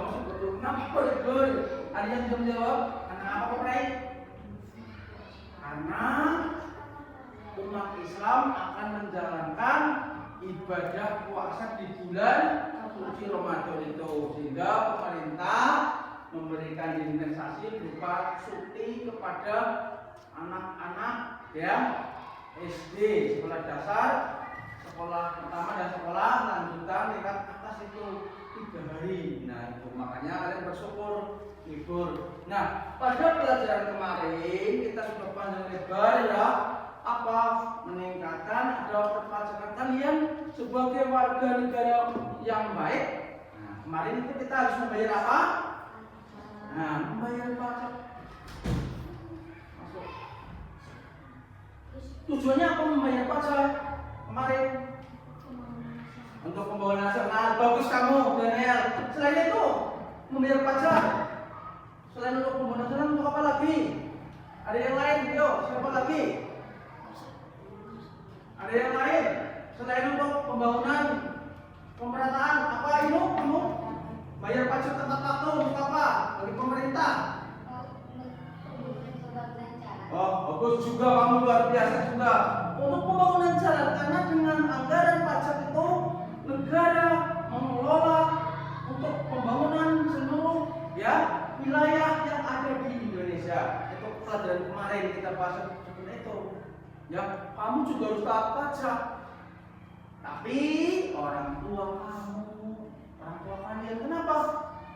masuk betul. Kenapa betul? Ada yang belum jawab? Karena apa kok, Prai? Karena umat Islam akan menjalankan ibadah puasa di bulan suci Ramadan itu, sehingga pemerintah memberikan dispensasi berupa cuti kepada anak-anak yang SD, sekolah dasar, sekolah pertama dan sekolah lanjutan tingkat atas itu 3 hari. Nah itu makanya kalian bersyukur libur. Nah pada pelajaran kemarin kita sudah panjang lebar ya apa meningkatkan atau perpajakan kalian sebagai warga negara yang baik. Nah kemarin itu kita harus membayar apa? Nah membayar pajak. Masuk. Tujuannya apa membayar pajak kemarin? Untuk pembangunan nasional. Bagus kamu Daniel. Selain itu membayar pajak. Selain untuk pembangunan nasional untuk apa lagi? Ada yang lain? Yo, siapa lagi? Ada yang lain? Selain untuk pembangunan, pemerataan, apa itu kamu? Bayar pajak tepat waktu untuk apa? Bagi pemerintah. Oh, bagus juga kamu, luar biasa juga. Untuk pembangunan jalan, karena dengan anggaran pajak itu negara mengelola untuk pembangunan seluruh ya wilayah yang ada di Indonesia. Itu pelajaran kemarin kita bahas seperti itu. Ya, kamu juga harus taat pajak. Tapi orang tua kalian kenapa?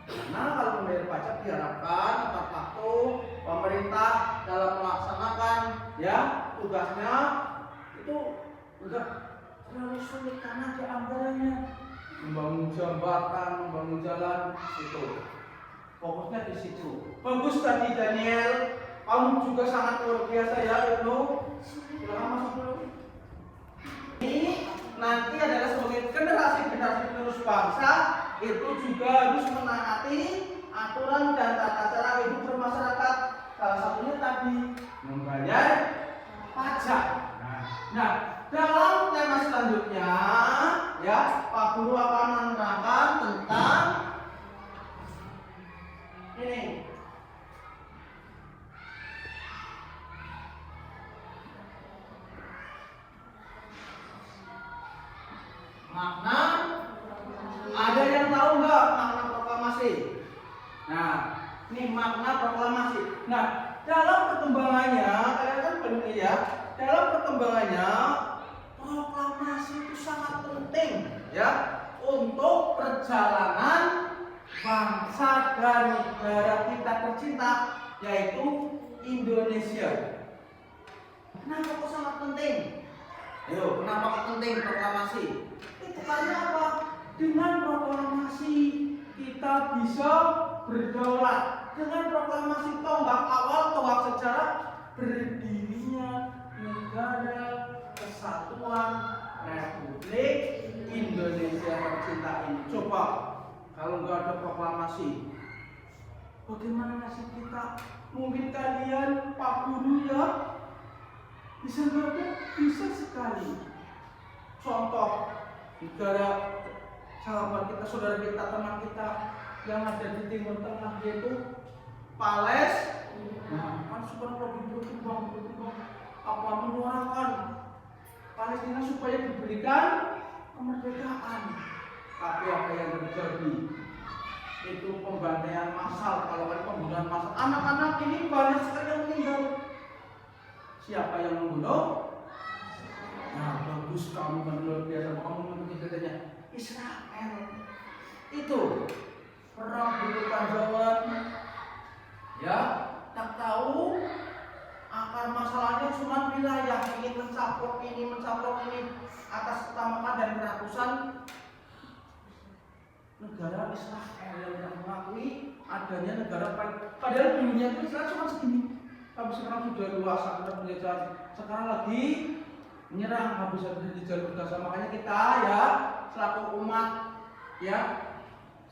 Karena kalau membayar pajak diharapkan tepat waktu pemerintah dalam melaksanakan ya tugasnya itu enggak terlalu sulit karena ada anggarannya. Membangun jembatan, membangun jalan itu. Fokusnya di situ. Bagus tadi Daniel. Kamu juga sangat luar biasa ya, Ibnu. Silakan masuk dulu. Ini nanti adalah sebagai generasi penerus bangsa itu juga harus menaati aturan dan tata cara hidup bermasyarakat. Salah satunya tadi membayar pajak. Nah, dalam tema selanjutnya ya Pak Guru akan menerangkan tentang ini. Makna, ada yang tahu nggak makna proklamasi? Nah, ini makna proklamasi. Nah, dalam perkembangannya, kalian kan belum ya. Dalam perkembangannya, proklamasi itu sangat penting ya untuk perjalanan bangsa dan negara kita tercinta, yaitu Indonesia. Kenapa kok sangat penting? Ayo, kenapa penting proklamasi? Itu karena apa? Dengan proklamasi kita bisa berdaulat. Dengan proklamasi tonggak awal, tonggak sejarah berdirinya Negara Kesatuan Republik Indonesia tercinta ini. Coba kalau nggak ada proklamasi, bagaimana nasib kita? Mungkin kalian Pak Guru ya bisa nggak? Bisa sekali. Contoh negara sahabat kita, saudara kita, teman kita yang ada di Timur Tengah yaitu Palestina. Nah, kan sekarang berkembang apa menyuarakan Palestina supaya diberikan kemerdekaan. Tapi apa yang terjadi? Itu pembantaian massal. Kalau kan pembunuhan massal, anak-anak ini banyak sekali yang meninggal. Siapa yang membunuh? Nah, bagus kamu kan luar biasa. Kamu mengerti katanya Israel. Itu perang berkepanjangan. Ya, tak tahu akar masalahnya cuma wilayah ingin mencaplok ini atas utamakan dan ratusan negara Israel yang tidak mengakui adanya negara padahal dulunya itu Israel cuma segini. Tapi sekarang sudah luas, sudah penjajahan. Sekarang lagi menyerang habis di jalur Gaza. Makanya kita ya selaku umat ya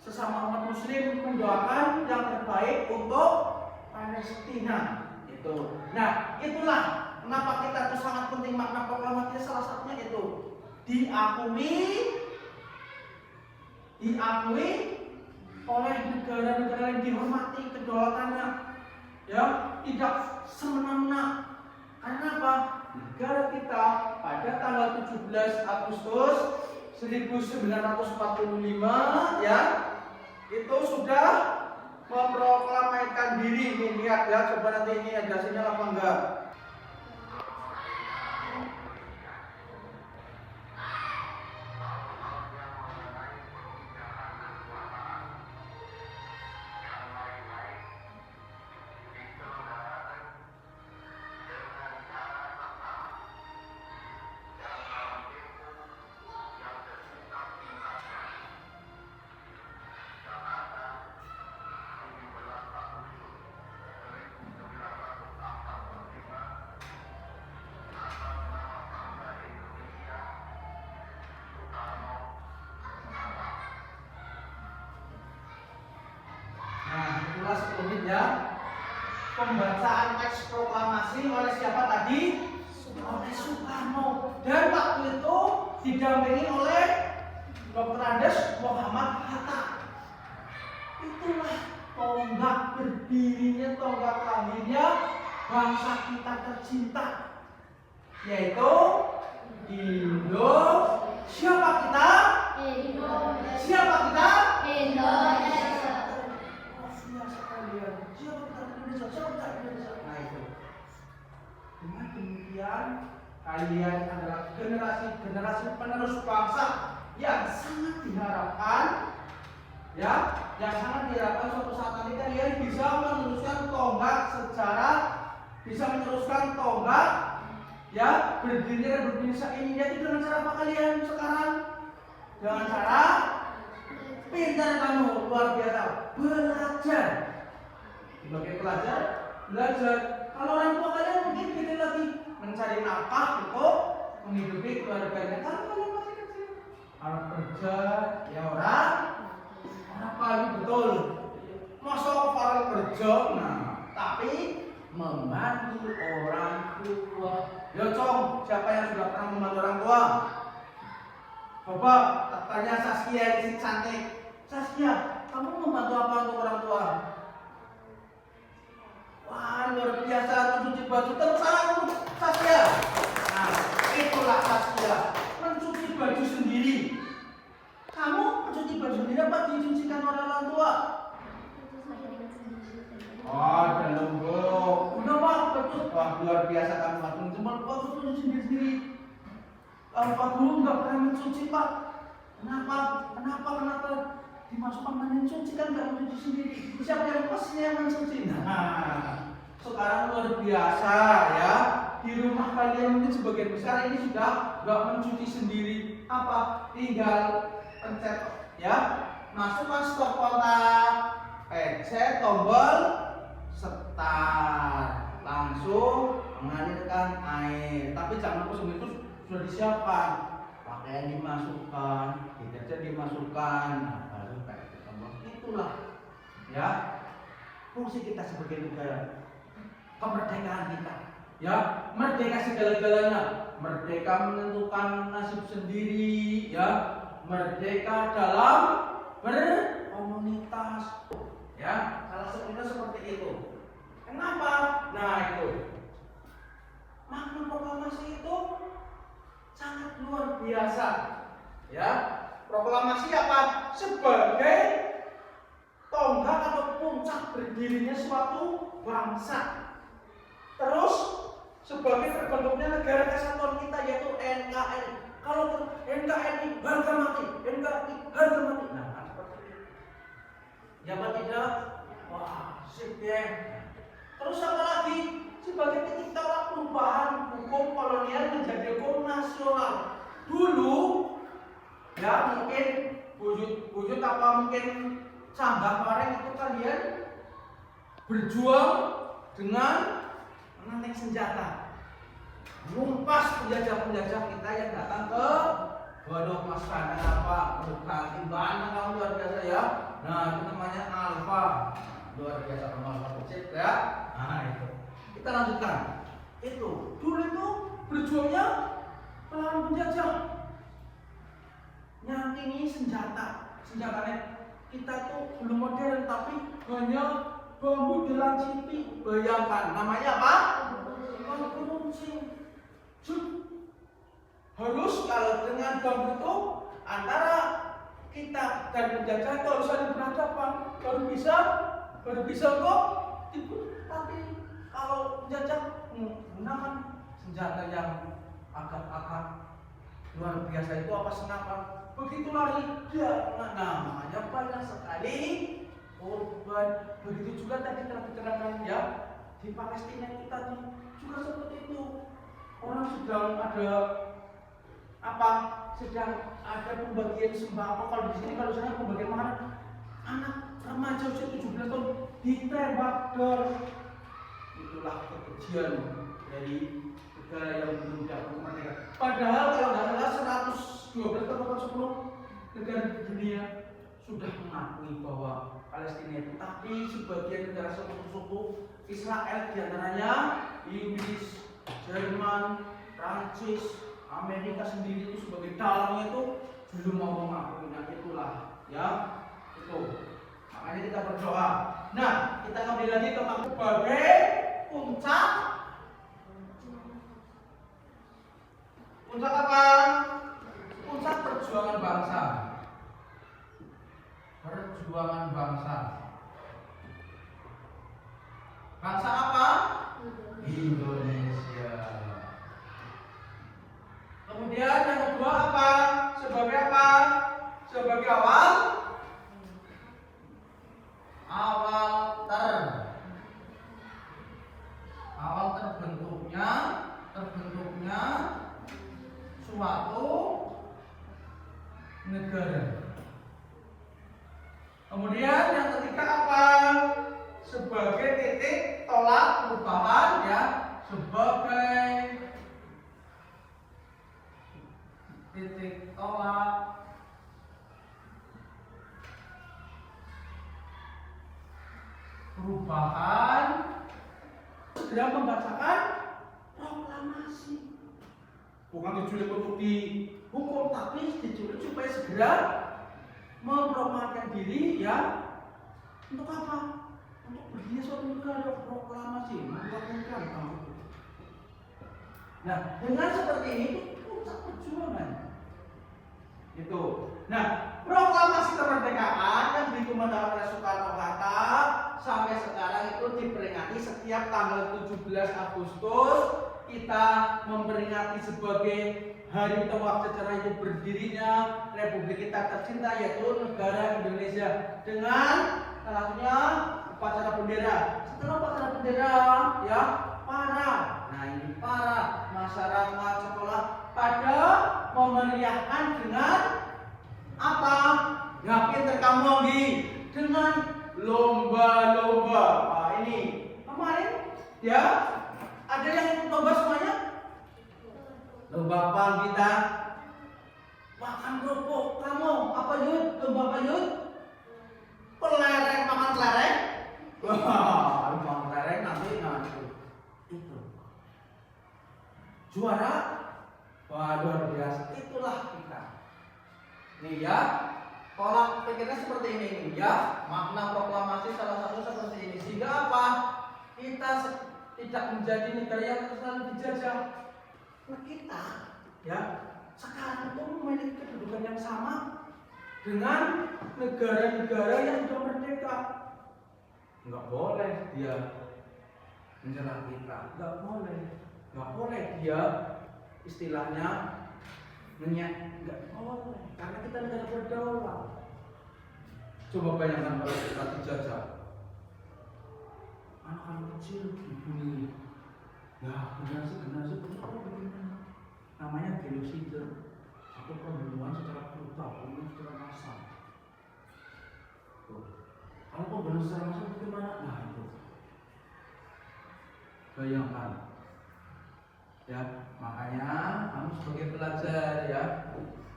sesama umat Muslim mendoakan yang terbaik untuk Palestina itu. Nah, itulah kenapa kita itu sangat penting makna proklamasi. Salah satunya itu diakui oleh negara-negara yang dihormati kedaulatannya, ya, tidak semena-mena. Karena apa? Negara kita pada tanggal 17 Agustus 1945 ya itu sudah memproklamirkan diri. Nih lihat ya, coba nanti ini ada sinyal apa enggak. Itulah 10 menit ya. Pembacaan teks proklamasi oleh siapa tadi? Oleh Soekarno. Dan waktu itu didampingi oleh Dr. Andes Muhammad Hatta. Itulah tonggak berdirinya, tonggak lahirnya bangsa kita tercinta, yaitu Indonesia. Siapa kita? Indonesia. Siapa kita? Indonesia. Nah itu. Dengan demikian kalian adalah generasi penerus bangsa yang sangat diharapkan, ya, yang sangat diharapkan suatu saat nanti kalian bisa meneruskan tonggak sejarah, bisa meneruskan tonggak, ya, berdiri Indonesia ini. Jadi dengan cara apa kalian sekarang? Dengan cara pintar kamu, luar biasa, belajar. Sebagai pelajar, belajar. Kalau orang tua kalian mungkin beda lagi, mencari nafkah untuk menghidupi keluarganya. Kalau kalian masih kecil, kalau kerja, ya orang kali betul. Masa orang kerja, nah, tapi membantu orang tua. Ya Cong, siapa yang sudah pernah membantu orang tua? Coba tanya Saskia yang si cantik. Saskia, kamu membantu apa untuk orang tua? Wah, luar biasa, mencuci baju. Tersalah Saskia. Nah, itulah Saskia, mencuci baju sendiri. Kamu mencuci baju sendiri apa dicucikan oleh orang tua? Oh, dalam blok. Udah Pak, betul. Wah, luar biasa kamu langsung cuma bagus mencuci sendiri. Pak Guru nggak pernah mencuci Pak. Kenapa? Dimasukkan mainin cuci kan nggak mencuci sendiri. Siapa yang pastinya yang mencuci? Nah, sekarang luar biasa ya. Di rumah kalian mungkin sebagian besar ini sudah nggak mencuci sendiri. Apa? Tinggal pencet ya, masukkan stop kontak, pencet tombol start, langsung mengalirkan air. Tapi jangan langsung itu sudah disiapkan, pakaian dimasukkan, deterjen dimasukkan, nah, baru pakai tombol. Itulah ya fungsi kita sebagai negara, kemerdekaan kita. Ya, merdeka segala-galanya, merdeka menentukan nasib sendiri, ya, merdeka dalam berkomunitas, ya, salah satunya seperti itu. Kenapa? Nah itu makna proklamasi itu sangat luar biasa, ya. Proklamasi apa? Sebagai tonggak atau puncak berdirinya suatu bangsa. Terus sebagai terbentuknya negara kesatuan kita yaitu NKRI. Kalau NKRI harga mati, NKRI harga mati. Nah, kan seperti itu. Ya apa tidak? Wah, sip ya. Terus apa lagi? Sebagai titik tolak perubahan hukum kolonial menjadi hukum nasional. Dulu, ya mungkin bujut apa mungkin canggah bareng itu kalian berjuang dengan menenteng senjata, rumpas penjajah-penjajah kita yang datang ke waduh mas kandang apa bukan timbangan kamu luar biasa ya. Nah itu namanya alfa, luar biasa kamu alfa kecil ya. Nah itu kita lanjutkan. Itu dulu itu berjuangnya melawan penjajah, nyantingi senjatanya kita tuh belum modern tapi hanya bambu dilancipi. Bayangkan, namanya apa? Runcing. Harus kalau dengan bambu itu antara kita dan penjajah itu harus saling berhadapan, baru bisa kok. Tapi kalau penjajah menggunakan senjata yang agak luar biasa itu apa senapan, begitu lari dia, namanya banyak sekali korban. Begitu juga tadi telah diterangkan ya di Palestina kita juga seperti itu. Orang sedang ada pembagian sembako. Kalau di sini kalau saya pembagian makanan, anak remaja usia 17 tahun ditembak itulah kekejian dari negara yang belum dapat merdeka. Padahal kalau nggak salah 112 atau 10 negara di dunia sudah mengakui bahwa Palestina itu, tapi sebagian negara sekutu Israel diantaranya Inggris, Jerman, Prancis, Amerika sendiri itu sebagai dalamnya itu belum mau mengakui. Nah itulah ya itu. Makanya kita berdoa. Nah kita kembali lagi ke sebagai puncak apa? Puncak perjuangan bangsa. Perjuangan bangsa. Bangsa apa? Indonesia. Kemudian yang kedua apa? Sebagai apa? Sebagai awal terbentuknya suatu negara. Kemudian yang ketiga apa? Sebagai titik tolak perubahan ya, sebagai titik tolak perubahan, segera membacakan proklamasi. Bukan diculik untuk dihukum, tapi diculik supaya segera memproklamasikan diri ya. Untuk apa? Untuk berdiri suatu negara, proklamasi, melakukan kamu. Nah, dengan seperti ini puncak perjuangan. Itu. Nah, proklamasi kemerdekaan yang dikemukakan oleh Soekarno-Hatta sampai sekarang itu diperingati setiap tanggal 17 Agustus. Kita memperingati sebagai hari tewak sejarah itu berdirinya Republik kita tercinta yaitu negara Indonesia dengan salah satunya upacara bendera. Setelah upacara bendera ya para masyarakat sekolah pada memeriahkan dengan apa? Ya pinter kamu lagi dengan lomba-lomba. Nah, ini kemarin ya ada yang ikut lomba semuanya? Lomba apa kita? Makan kerupuk. Kamu apa Yud? Lomba apa Yud? Pelereng, makan pelereng. Wah, makan pelereng nanti itu. Juara. Wah, luar biasa. Itulah kita. Nih ya, tolak pikirnya seperti ini nih ya. Makna proklamasi salah satu seperti ini. Sehingga apa? Kita tidak menjadi negara yang selalu dijajah. Nah kita ya sekarang itu memiliki kedudukan yang sama dengan negara-negara yang sudah merdeka. Enggak boleh dia menyerang kita. Enggak boleh dia istilahnya enggak boleh. Karena kita negara berdaulat. Coba bayangkan kalau kita dijajah. Anak-anak kecil dibunuh. Ya, generasi bagaimana? Namanya genosida atau pembunuhan secara brutal, pembunuhan secara massal. Kalau pembunuhan secara massal bagaimana? Nah itu. Bayangkan. Ya, makanya kamu sebagai pelajar ya,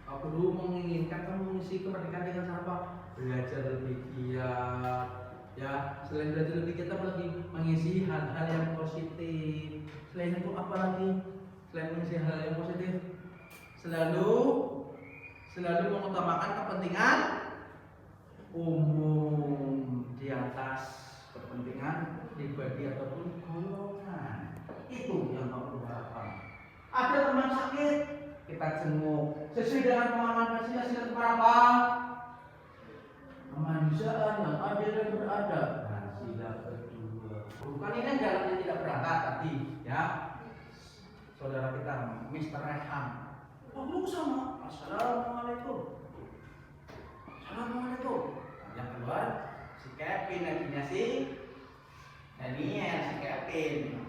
Pak Guru menginginkan kamu mengisi kemerdekaan dengan cara apa? Belajar lebih giat. Ya, selain belajar lebih kita lagi mengisi hal-hal yang positif. Selain itu apa lagi? Selain mengisi hal yang positif, selalu mengutamakan kepentingan umum di atas kepentingan pribadi ataupun golongan. Itu yang kamu harapkan. Ada teman sakit, kita jenguk sesuai dengan pengalaman pasien apa? Kemanusiaan yang adil dan beradab. Nah, sila kedua. Bukan ini dalam yang tidak berangkat tadi, ya. Saudara kita, Mr. Rehan. Oh, sama. Assalamualaikum. Assalamualaikum. Yang keluar si Kevin, nantinya si Daniel, si Kevin.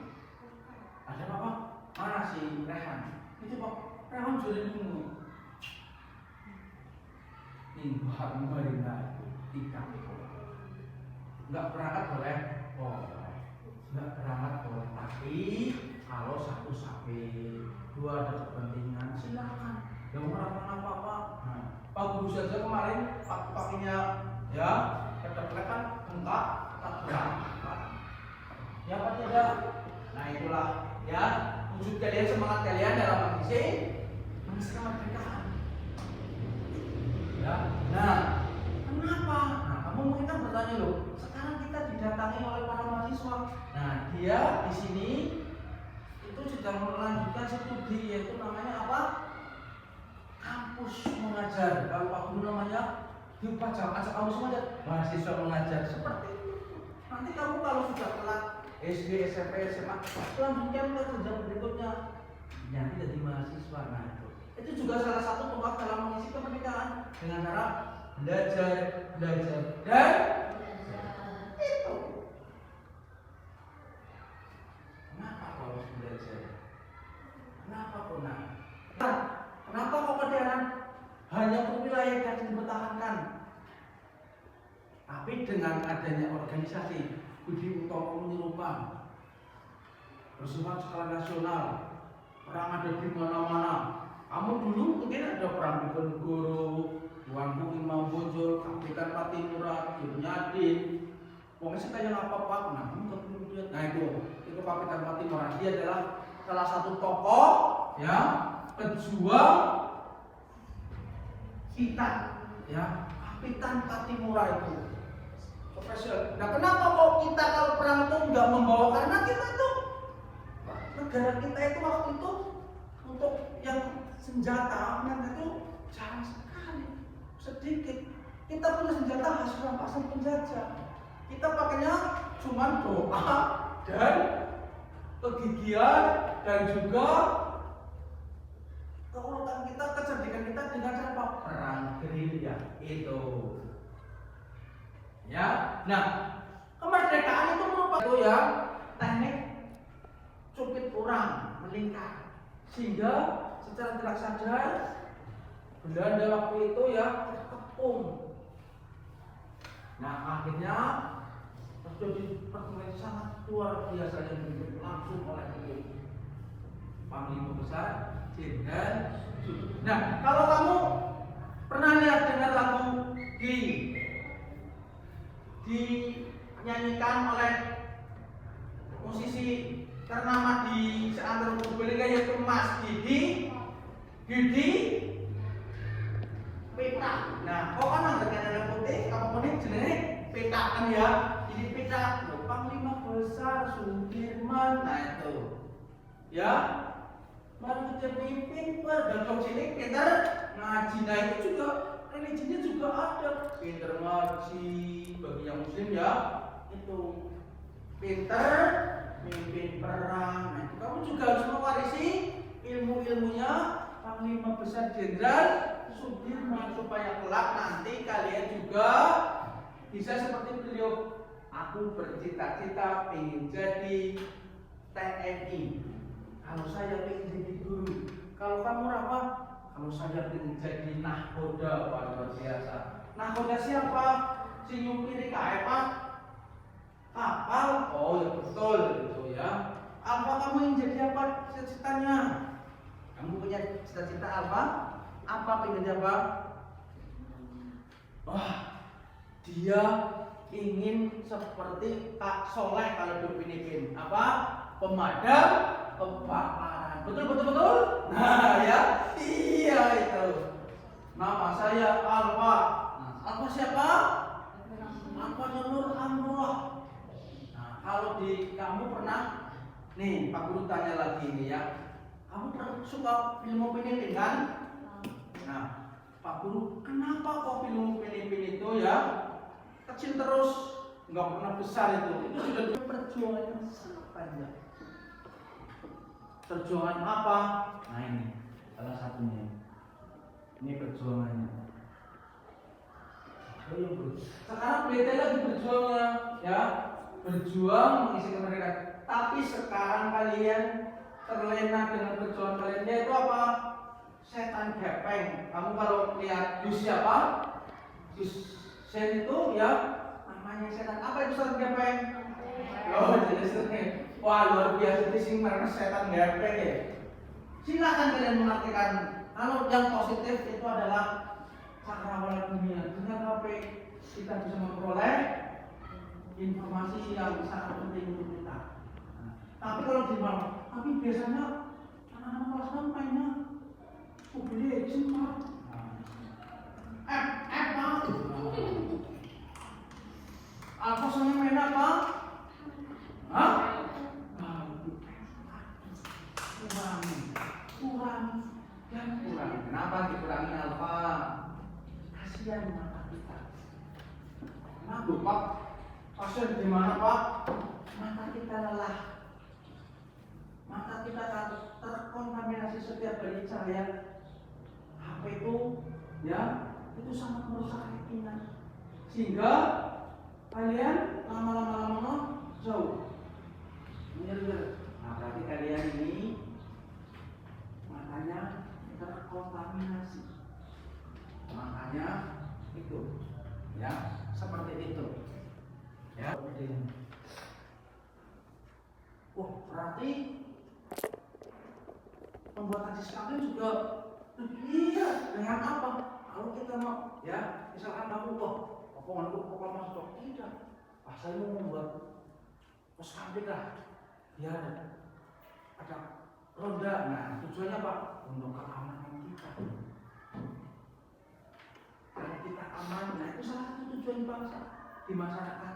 Ada apa? Mana si Rehan? Itu Pak, Rehan sudah nunggu. Imbuhan marina tiga. Enggak berangkat boleh, enggak berangkat boleh. Tapi kalau satu sampai dua ada kepentingan, silakan. Yang melakukan apa-apa. Nah, Pak Guru saja kemarin pakinya ya kedekatan bengkak, tak berangkat. Ya apa tidak? Nah itulah ya wujud kalian, semangat kalian dalam mengisi kemerdekaan. Ya, nah kenapa? Nah kamu mungkin kan bertanya loh. Sekarang kita didatangi oleh para mahasiswa. Nah dia di sini itu sedang melanjutkan studi, yaitu namanya apa? Kampus mengajar. Kalau Pak Guru namanya di upacara ajak kampus mengajar, mahasiswa mengajar seperti itu. Nanti kamu kalau sudah kelas SD, SMP, SMA, selanjutnya ke jenjang berikutnya nanti jadi mahasiswa. Nah itu juga salah satu tonggak dalam mengisi kemerdekaan dengan cara belajar dan itu. Kenapa kau harus belajar? Kenapa kau nak? Kenapa kau kedaran hanya wilayah yang dipertahankan? Tapi dengan adanya organisasi Budi Utomo menyerukan bersifat skala nasional, perang ada di mana-mana. Kamu dulu mungkin ada perang di Ponorogo, Tuanku Imam Bonjol, Kapitan Patimura, Yudnyadin. Pokoknya kita yang apa-apa, nah kamu kemudian, nah itu Kapitan Patimura. Dia adalah salah satu tokoh ya pejuang kita, ya Kapitan Patimura itu. Nah kenapa kok kita kalau perang itu nggak membawa? Karena kita itu negara kita itu waktu itu untuk yang senjata aman itu jarang sekali, sedikit. Kita punya senjata hasil rampasan penjajah. Kita pakainya cuma doa dan kegigihan dan juga keuletan kita, kecerdikan kita dengan cara perang gerilya itu. Ya, nah kemerdekaan itu merupakan itu ya teknik cupit kurang melingkar sehingga secara tidak sadar Belanda waktu itu ya terkepung. Nah akhirnya terjadi pertempuran sangat luar biasa yang dipimpin langsung oleh Panglima Besar Jenderal Sudirman. Nah kalau kamu pernah lihat dengar lagu dinyanyikan oleh musisi ternama di seantero Purbalingga yaitu Mas Didi Petra. Nah, kok kan anggapnya ada putih, kamu kuning jenenge Petra kan ya. Jadi Petra, Panglima Besar Sudirman. Nah itu, ya, baru kerja pimpin bergantong cilik, pinter ngaji. Nah itu juga religinya juga ada, pinter ngaji bagi yang muslim ya, itu pinter mimpin perang. Nah itu kamu juga harus mewarisi ilmu-ilmunya Panglima Besar Jenderal Sudirman supaya kelak nanti kalian juga bisa seperti beliau. Aku bercita-cita ingin jadi TNI. Kalau saya ingin jadi guru. Kalau kamu apa? Kalau saya ingin jadi nahkoda, luar biasa. Nahkoda siapa? Si nyupiri KFA kapal. Oh ya betul itu ya. Alfa kamu ingin jadi apa cita-citanya? Kamu punya cita-cita apa? Apa pengen apa? Wah, dia ingin seperti Pak Soleh kalau di Filipina. Apa? Pemadam kebakaran. Betul. Nah ya, iya itu. Nama saya Alfa. Nah, Alfa siapa? Nih, Pak Guru tanya lagi nih ya. Kamu suka film Upin kan? Nah, Pak Guru, kenapa kok film Upin itu ya kecil terus, nggak pernah besar itu? Itu sudah perjuangan yang sangat panjang. Perjuangan apa? Nah ini salah satunya. Ini perjuangannya. Sekarang beda lagi berjuangnya, ya, berjuang mengisi kemerdekaan. Tapi sekarang kalian terlena dengan perjuangan kalian, yaitu apa? Setan gepeng. Kamu kalau lihat jus siapa? Jus sen itu ya namanya setan. Apa itu setan gepeng? Oh, jadi setan. Wah, luar biasa sih karena setan gepeng ya. Silakan kalian mengartikan. Kalau yang positif itu adalah cakrawala dunia. Dengan HP kita bisa memperoleh informasi yang sangat penting untuk kita. Tapi kalau di malam, tapi biasanya anak-anak kelas 6 mainnya Mobile Legends, Pak. Pak. Apa soalnya main apa? Hah? Kurang. Kenapa dikurangi alfa? Kasihan mata kita. Kenapa, Pak? Kasihan di mana, Pak? Mata kita lelah. Mata kita terkontaminasi setiap dari cahaya HP itu, ya, itu sangat merusak retina. Sehingga kalian lama-lama jauh. Nah, berarti kalian ini matanya terkontaminasi. Makanya itu, ya, seperti itu. Ya, seperti ini. Berarti pembuatan sistem juga iya dengan apa? Kalau kita mau, ya, misalkan kamu proklamasi tidak, saya mau membuat pos kamling lah, biar ada ronda. Nah, tujuannya apa? Untuk keamanan kita. Kalau kita aman, nah itu salah satu tujuan bangsa di masyarakat.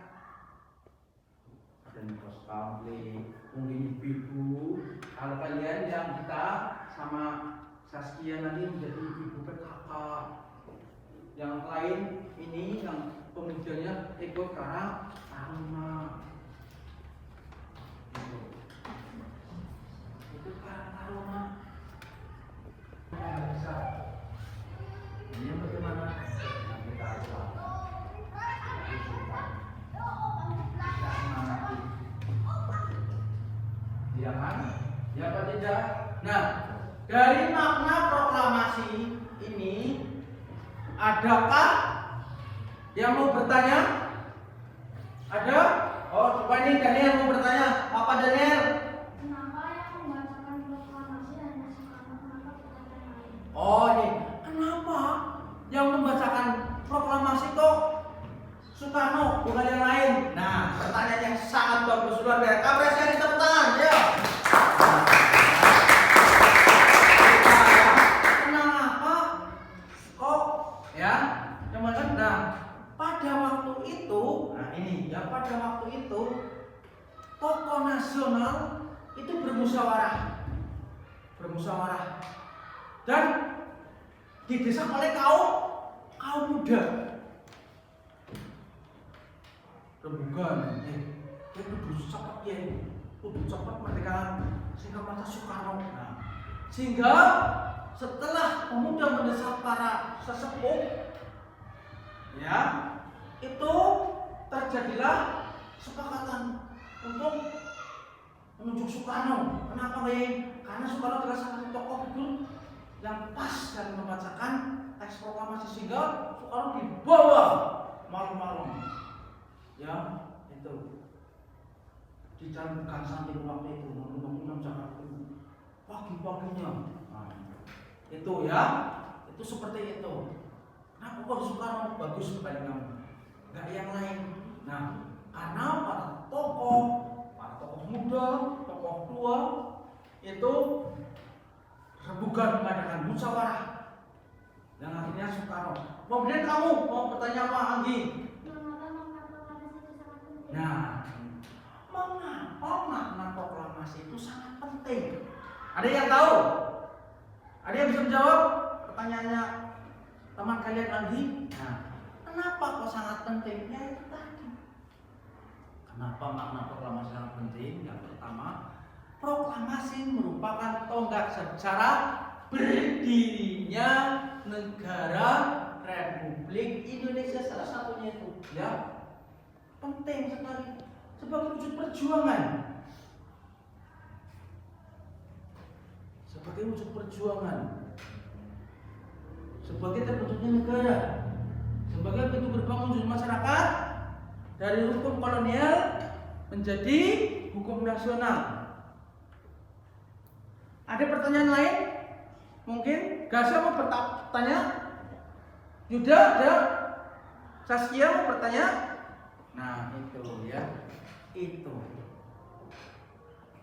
Dan pos kamling, mungkin ibu, kalau kalian yang kita sama Saskia nanti menjadi ibu PKK, yang lain ini yang pemudiannya ikut Karang Taruna. Itu Karang Taruna. Bisa. Ini bagaimana? Kita ya kan? Ya apa tidak? Nah, dari makna proklamasi ini, adakah yang mau bertanya? Ada? Oh, coba ini Daniel mau bertanya. Apa Daniel? Kenapa yang membacakan proklamasi hanya Soekarno, kenapa bukan yang lain? Oh, ini kenapa yang membacakan proklamasi kok Soekarno bukan yang lain? Nah, pertanyaan yang sangat bagus, luar biasa. Apresiasi tepuk tangan, ya. Kenapa kok, ya? Nah, pada waktu itu, nah ini ya, pada waktu itu tokoh nasional itu bermusyawarah dan didesak oleh kaum muda. Rembugan, kudu cepat merdeka sehingga mata Soekarno. Nah, sehingga setelah pemuda mendesak para sesepuh, ya, itu terjadilah kesepakatan untuk menunjuk Soekarno. Kenapa, Karena Soekarno adalah salah satu tokoh figur yang pas dalam membacakan teks proklamasi, sehingga Soekarno dibawa malam-malam, ya, itu dicantumkan samping waktu itu undang-undang Jakarta pagi-paginya. Nah, itu ya, itu seperti itu. Kenapa kok Soekarno bagus kepada kamu, nggak yang lain? Nah, karena para tokoh muda, tokoh tua itu rebugan mengadakan musyawarah yang akhirnya Soekarno. Kemudian kamu mau bertanya apa, Anggi? Mengapa makna proklamasi itu sangat penting? Nah, Mengapa makna proklamasi itu sangat penting? Ada yang tahu? Ada yang bisa menjawab pertanyaannya teman kalian lagi? Nah, kenapa kok sangat penting? Ya itu tadi. Kenapa makna proklamasi sangat penting? Yang pertama, proklamasi merupakan tonggak sejarah berdirinya negara Republik Indonesia, salah satunya itu, ya. Penting sekali sebagai wujud perjuangan. Sebagai wujud perjuangan. Sebagai terbentuknya negara. Sebagai pintu gerbang menuju masyarakat dari hukum kolonial menjadi hukum nasional. Ada pertanyaan lain? Mungkin Gasya mau bertanya? Yuda ada? Saskia mau bertanya? Nah itu ya, itu.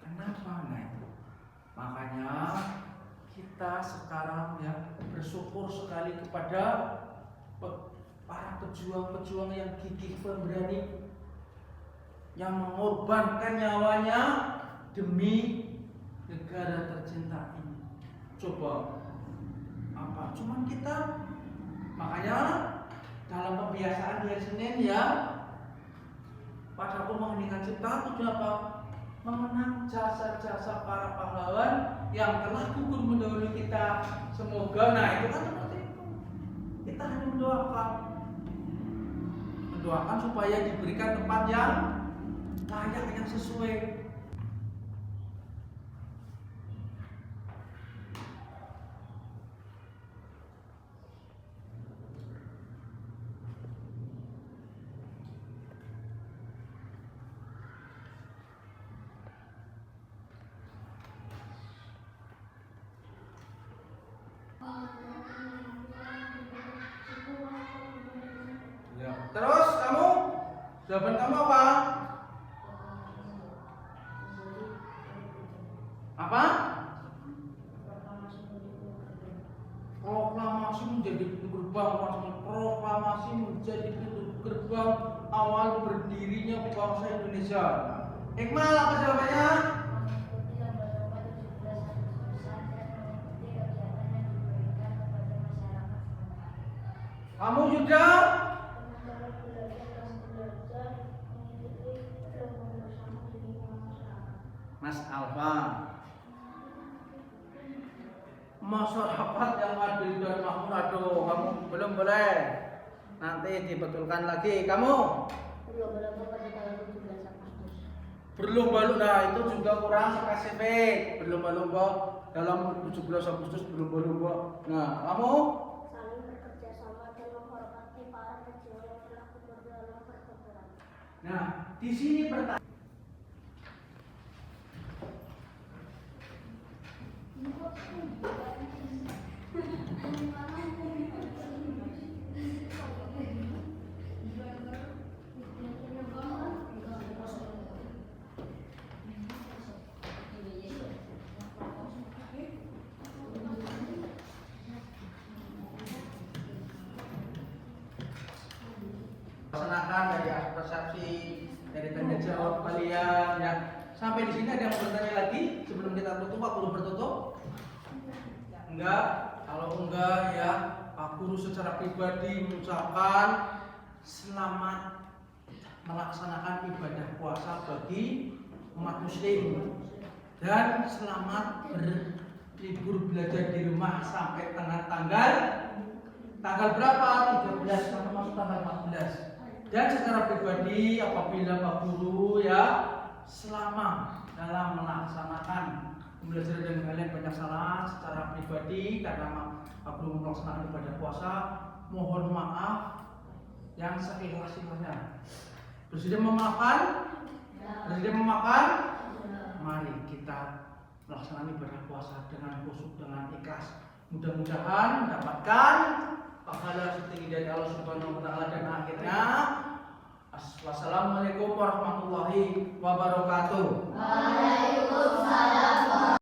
Kenapa? Nah itu. Makanya kita sekarang ya bersyukur sekali kepada para pejuang-pejuang yang gigih pemberani, yang mengorbankan nyawanya demi negara tercinta ini. Coba apa? Cuman kita, makanya dalam kebiasaan di hari Senin ya, pada aku mengheningkan cipta tujuan apa? Mengenang jasa-jasa para pahlawan yang telah gugur mendahului kita. Semoga, nah itu kan seperti itu. Kita hanya mendoakan supaya diberikan tempat yang layak, yang sesuai. Ya. Terus kamu, jawaban kamu apa? Apa? Proklamasi menjadi pintu gerbang, proklamasi menjadi pintu gerbang awal berdirinya bangsa Indonesia. Iqmal, apa jawabannya? Kamu Yuda? Mas Alfa. Masyarakat yang adil dan makmur, aduh, kamu belum boleh. Nanti dibetulkan lagi. Kamu? Berlomba-lomba, nah itu juga kurang spesifik. Berlomba-lomba dalam 17 Agustus berlomba-lomba. Nah, kamu? Saling bekerja sama dan menghormati para pejuang yang telah gugur dalam pertempuran. Nah, di sini pertanyaan. Laksanakan dari aspek persepsi, dari tanya jawab kalian ya. Sampai di sini ada yang bertanya lagi sebelum kita tutup? Pak Guru bertutup? Enggak. Kalau enggak ya, Pak Guru secara pribadi mengucapkan selamat melaksanakan ibadah puasa bagi umat muslim dan selamat berlibur belajar di rumah sampai tanggal berapa? 13 sampai masuk tanggal 14. Dan secara pribadi apabila Pak Guru ya selama dalam melaksanakan pembelajaran dengan kalian banyak salah secara pribadi karena Pak Guru melaksanakan ibadah puasa, mohon maaf yang seikhlas-ikhlasnya. Bersedia memaafkan? Bersedia memaafkan? Mari kita melaksanakan ibadah puasa dengan khusyuk, dengan ikhlas. Mudah-mudahan mendapatkan pahala setinggi dari Allah Subhanahu wa taala dan akhirnya wassalamualaikum warahmatullahi wabarakatuh. Waalaikumsalam.